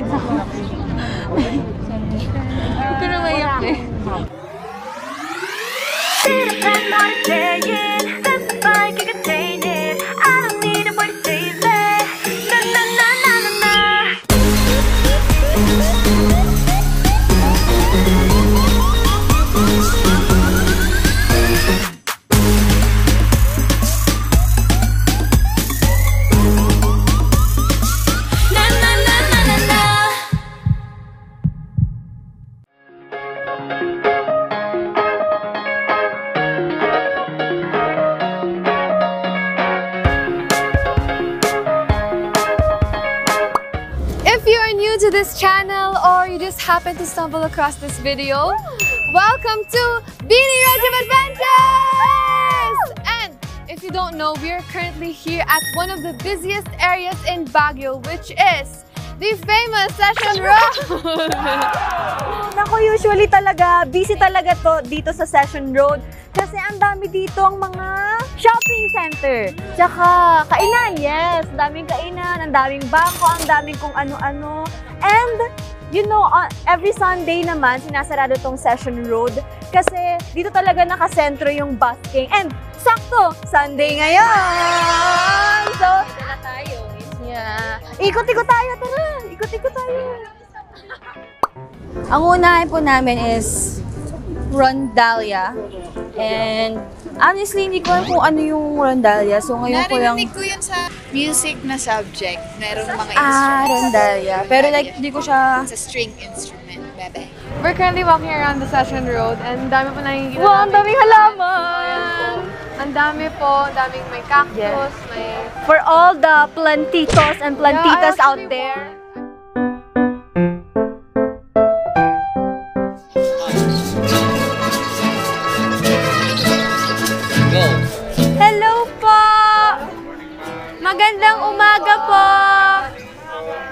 sides. Huwag ka na maiyak eh. If you are new to this channel or you just happen to stumble across this video, welcome to Beanie Rajab Adventures! And if you don't know, we are currently here at one of the busiest areas in Baguio, which is the famous Session Road! Naku, usually talaga, busy talaga to dito sa Session Road kasi ang dami dito ang mga shopping center. Tsaka kainan, yes, ang daming kainan, ang daming bangko, ang daming kung ano-ano. And, you know, every Sunday naman, sinasarado tong Session Road kasi dito talaga nakasentro yung busking. And, sakto, Sunday ngayon! So, na tayo. yeah. Ikot-ikot tayo, tara! Ikot-ikot tayo! Ang unahin po namin is Rondalia. And honestly, hindi ko alam kung ano yung Rondalia. So ngayon ko lang... Narinig ko yun sa music na subject. Merong mga instruments. Rondalia. Pero like, hindi ko siya... It's a string instrument, bebe. We're currently walking around the Session Road and dami po nakikita Wow, ang daming halaman! Ang dami po, ang daming may cactus, may... For all the plantitos and plantitas Yeah, out actually, there. Hello po! Magandang umaga po!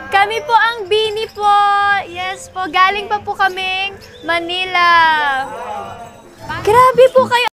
Kami po ang Beanie po! Yes po, galing pa po kaming Manila. Grabe po kayo!